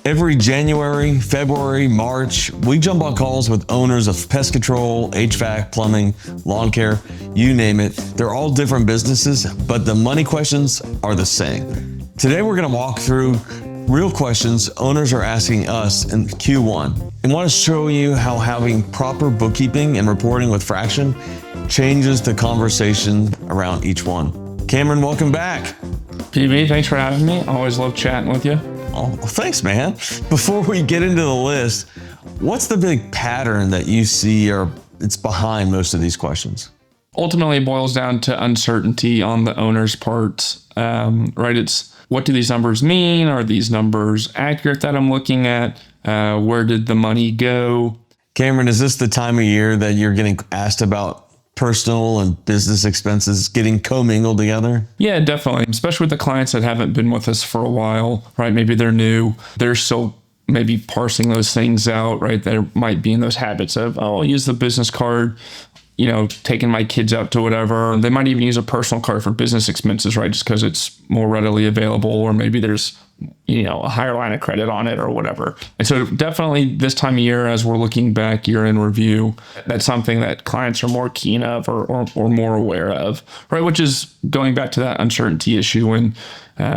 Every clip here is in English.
Every January, February, March, we jump on calls with owners of pest control, HVAC, plumbing, lawn care, you name it. They're all different businesses, but the money questions are the same. Today, we're going to walk through real questions owners are asking us in Q1 and want to show you how having proper bookkeeping and reporting with FRAXN changes the conversation around each one. Cameron, welcome back. PB, thanks for having me. Always love chatting with you. Oh, well, thanks, man. Before we get into the list, what's the big pattern that you see or it's behind most of these questions? Ultimately, it boils down to uncertainty on the owner's part, right? It's what do these numbers mean? Are these numbers accurate that I'm looking at? Where did the money go? Cameron, is this the time of year that you're getting asked about personal and business expenses getting commingled together? Yeah, definitely. Especially with the clients that haven't been with us for a while, right? Maybe they're new. They're still maybe parsing those things out, right? There might be in those habits of, oh, I'll use the business card, taking my kids out to whatever. They might even use a personal card for business expenses, right? Just because it's more readily available, or maybe there's, a higher line of credit on it or whatever. And so definitely this time of year, as we're looking back year in review, that's something that clients are more keen of or more aware of, right? Which is going back to that uncertainty issue. When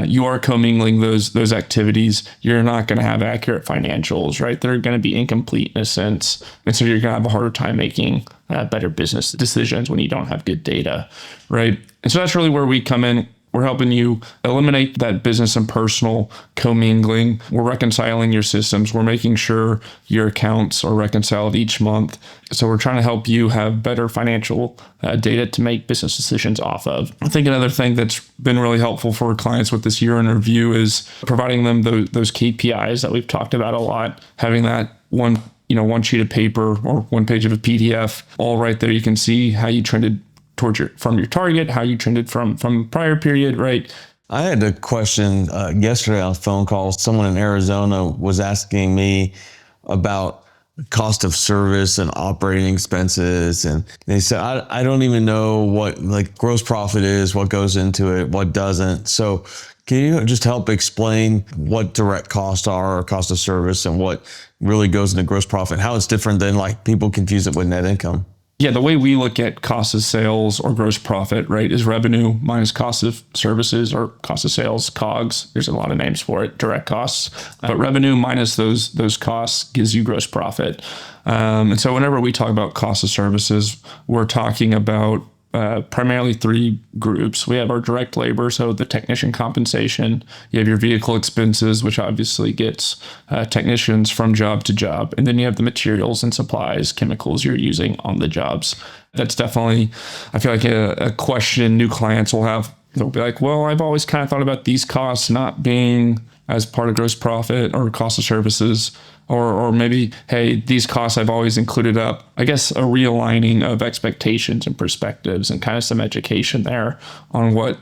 you are commingling those activities, you're not going to have accurate financials, right? They're going to be incomplete in a sense. And so you're going to have a harder time making better business decisions when you don't have good data, right? And so that's really where we come in. We're helping you eliminate that business and personal commingling. We're reconciling your systems. We're making sure your accounts are reconciled each month. So we're trying to help you have better financial data to make business decisions off of. I think another thing that's been really helpful for clients with this year in review is providing them those KPIs that we've talked about a lot, having that one sheet of paper or one page of a PDF, all right there. You can see how you trended from your target, how you trended from the prior period, right? I had a question yesterday on a phone call. Someone in Arizona was asking me about cost of service and operating expenses. And they said, I don't even know what gross profit is, what goes into it, what doesn't. So can you just help explain what direct costs are or cost of service and what really goes into gross profit, how it's different than people confuse it with net income? Yeah, the way we look at cost of sales or gross profit, right, is revenue minus cost of services or cost of sales, COGS. There's a lot of names for it, direct costs. But revenue minus those costs gives you gross profit. And so whenever we talk about cost of services, we're talking about primarily three groups. We have our direct labor, so the technician compensation. You have your vehicle expenses, which obviously gets technicians from job to job. And then you have the materials and supplies, chemicals you're using on the jobs. That's definitely, I feel like a question new clients will have. They'll be like, well, I've always kind of thought about these costs not being as part of gross profit or cost of services. Or maybe, hey, these costs I've always included up. I guess a realigning of expectations and perspectives and kind of some education there on what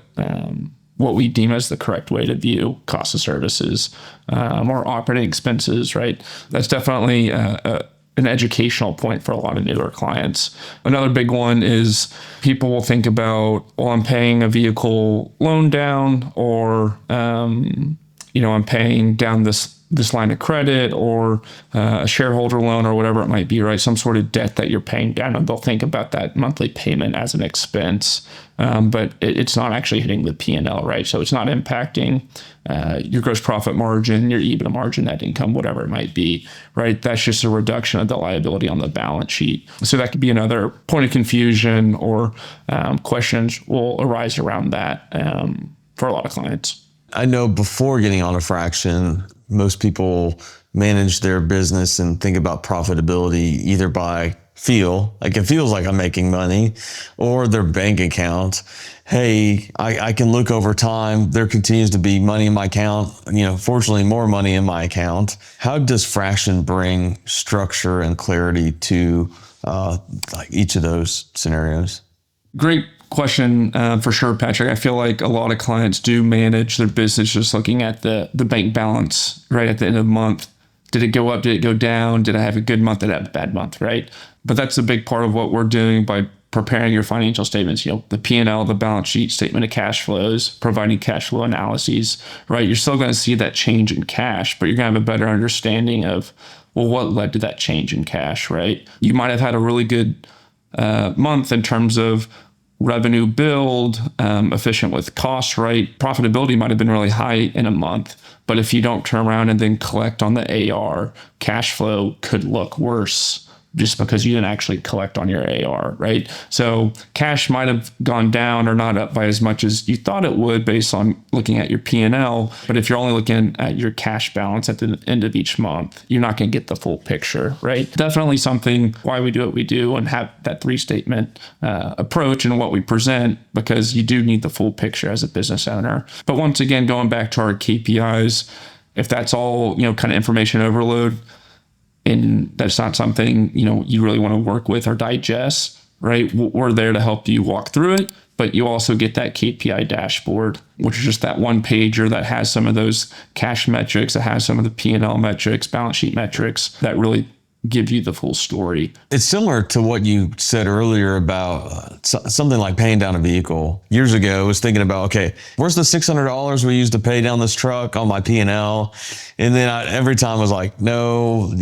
we deem as the correct way to view cost of services or operating expenses, right? That's definitely an educational point for a lot of newer clients. Another big one is people will think about, well, I'm paying a vehicle loan down, or I'm paying down this line of credit or a shareholder loan or whatever it might be, right? Some sort of debt that you're paying down, and they'll think about that monthly payment as an expense, but it's not actually hitting the P&L, right? So it's not impacting your gross profit margin, your EBITDA margin, net income, whatever it might be, right? That's just a reduction of the liability on the balance sheet. So that could be another point of confusion, or questions will arise around that for a lot of clients. I know before getting on a FRAXN, most people manage their business and think about profitability either by it feels like I'm making money, or their bank account. Hey, I can look over time. There continues to be money in my account, fortunately more money in my account. How does FRAXN bring structure and clarity to each of those scenarios? Great question for sure, Patrick. I feel like a lot of clients do manage their business just looking at the bank balance right at the end of the month. Did it go up? Did it go down? Did I have a good month? Did I have a bad month? Right. But that's a big part of what we're doing by preparing your financial statements, the P&L, the balance sheet, statement of cash flows, providing cash flow analyses, right? You're still going to see that change in cash, but you're going to have a better understanding of, well, what led to that change in cash, right? You might have had a really good month in terms of revenue build, efficient with costs, right? Profitability might have been really high in a month, but if you don't turn around and then collect on the AR, cash flow could look worse just because you didn't actually collect on your AR, right? So cash might have gone down or not up by as much as you thought it would based on looking at your P&L. But if you're only looking at your cash balance at the end of each month, you're not going to get the full picture, right? Definitely something why we do what we do and have that 3-statement approach and what we present, because you do need the full picture as a business owner. But once again, going back to our KPIs, if that's all, kind of information overload, and that's not something, you really want to work with or digest, right? We're there to help you walk through it, but you also get that KPI dashboard, which is just that one pager that has some of those cash metrics, that has some of the P&L metrics, balance sheet metrics that really give you the full story. It's similar to what you said earlier about something like paying down a vehicle. Years ago, I was thinking about, okay, where's the $600 we used to pay down this truck on my P&L? And then every time I was like, no,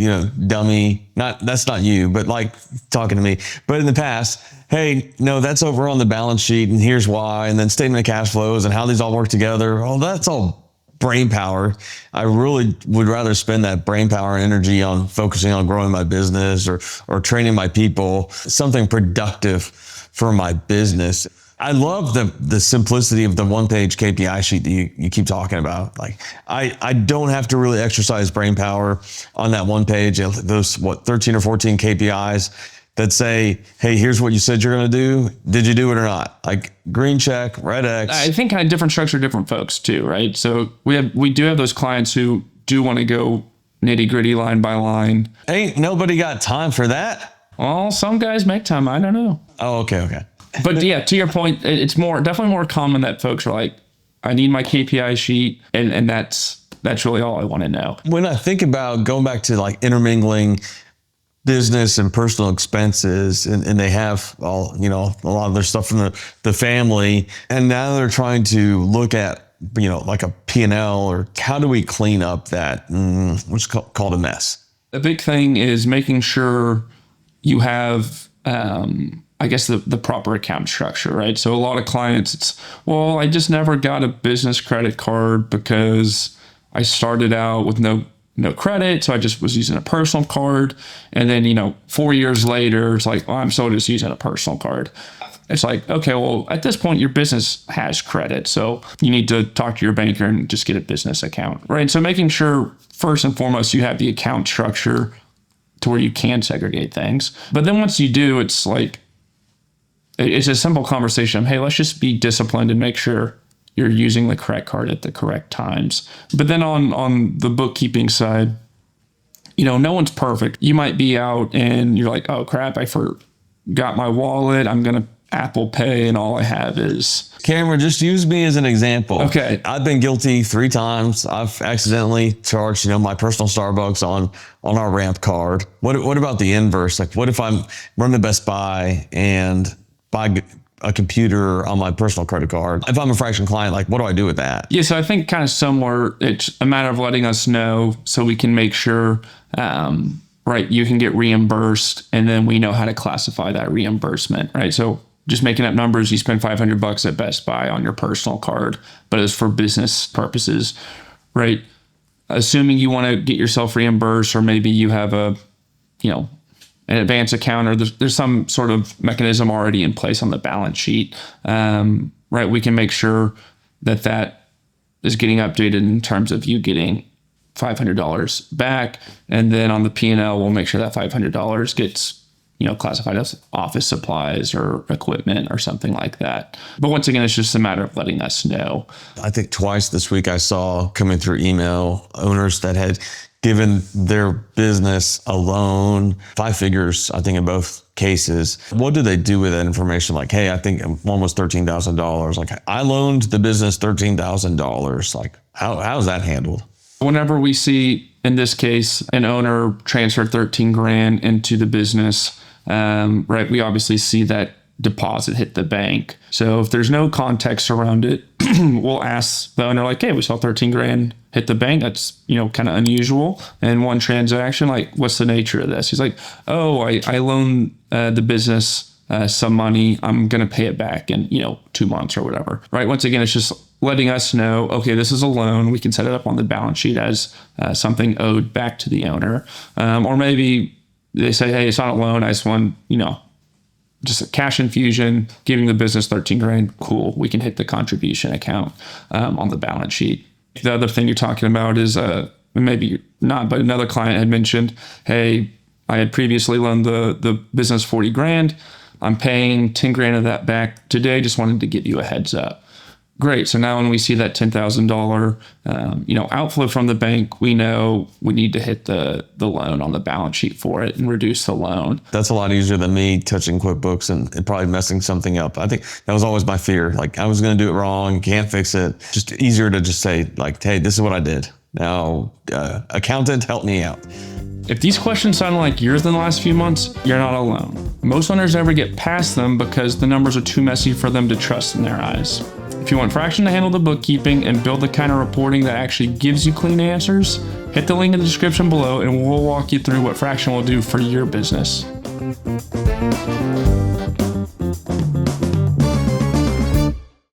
dummy, that's not you, but like talking to me. But in the past, hey, no, that's over on the balance sheet and here's why. And then statement of cash flows and how these all work together. Oh, that's all brain power. I really would rather spend that brain power and energy on focusing on growing my business or training my people, something productive for my business. I love the simplicity of the one-page KPI sheet that you keep talking about. Like I don't have to really exercise brain power on that one page. Those 13 or 14 KPIs that say, hey, here's what you said you're going to do. Did you do it or not? Like green check, red X. I think kind of different structure, different folks too, right? So we do have those clients who do want to go nitty gritty line by line. Ain't nobody got time for that. Well, some guys make time. I don't know. Oh, okay. But yeah, to your point, it's definitely more common that folks are like, I need my KPI sheet. And that's really all I want to know. When I think about going back to like intermingling business and personal expenses, and they have all, a lot of their stuff from the family, and now they're trying to look at, like a P&L, or how do we clean up that, what's called a mess? The big thing is making sure you have, I guess the proper account structure, right? So a lot of clients, it's, well, I just never got a business credit card because I started out with no credit. So I just was using a personal card. And then, 4 years later, it's like, well, I'm still just using a personal card. It's like, okay, well, at this point, your business has credit. So you need to talk to your banker and just get a business account, right? So making sure, first and foremost, you have the account structure to where you can segregate things. But then once you do, it's like, it's a simple conversation. Hey, let's just be disciplined and make sure you're using the correct card at the correct times. But then on the bookkeeping side, no one's perfect. You might be out and you're like, oh crap, I forgot my wallet. I'm going to Apple Pay and all I have is... Cameron, just use me as an example. Okay. I've been guilty 3 times. I've accidentally charged, my personal Starbucks on our ramp card. What about the inverse? Like, what if I'm running to Best Buy and buy a computer on my personal credit card? If I'm a FRAXN client, like, what do I do with that? Yeah, so I think kind of similar. It's a matter of letting us know so we can make sure, right, you can get reimbursed, and then we know how to classify that reimbursement, right? So just making up numbers, you spend $500 at Best Buy on your personal card, but it's for business purposes, right? Assuming you want to get yourself reimbursed, or maybe you have an advance account, or there's some sort of mechanism already in place on the balance sheet, right? We can make sure that is getting updated in terms of you getting $500 back. And then on the P&L, we'll make sure that $500 gets, classified as office supplies or equipment or something like that. But once again, it's just a matter of letting us know. I think twice this week I saw coming through email owners that had given their business a loan, 5 figures, I think in both cases. What do they do with that information? Like, hey, I think one was $13,000. Like, I loaned the business $13,000. Like, how is that handled? Whenever we see, in this case, an owner transfer $13,000 into the business, right, we obviously see that deposit hit the bank. So if there's no context around it, we'll ask the owner like, hey, we saw 13 grand hit the bank. That's, kind of unusual in one transaction. Like, what's the nature of this? He's like, oh, I loaned the business some money. I'm going to pay it back in, 2 months or whatever, right? Once again, it's just letting us know, okay, this is a loan. We can set it up on the balance sheet as something owed back to the owner. Or maybe they say, hey, it's not a loan. I just want, just a cash infusion, giving the business 13 grand. Cool. We can hit the contribution account on the balance sheet. The other thing you're talking about is maybe not, but another client had mentioned, hey, I had previously loaned the business 40 grand. I'm paying 10 grand of that back today. Just wanted to give you a heads up. Great. So now when we see that $10,000, outflow from the bank, we know we need to hit the loan on the balance sheet for it and reduce the loan. That's a lot easier than me touching QuickBooks and probably messing something up. I think that was always my fear. Like, I was going to do it wrong. Can't fix it. Just easier to just say like, hey, this is what I did. Now, accountant, help me out. If these questions sound like yours in the last few months, you're not alone. Most owners never get past them because the numbers are too messy for them to trust in their eyes. If you want FRAXN to handle the bookkeeping and build the kind of reporting that actually gives you clean answers, hit the link in the description below and we'll walk you through what FRAXN will do for your business.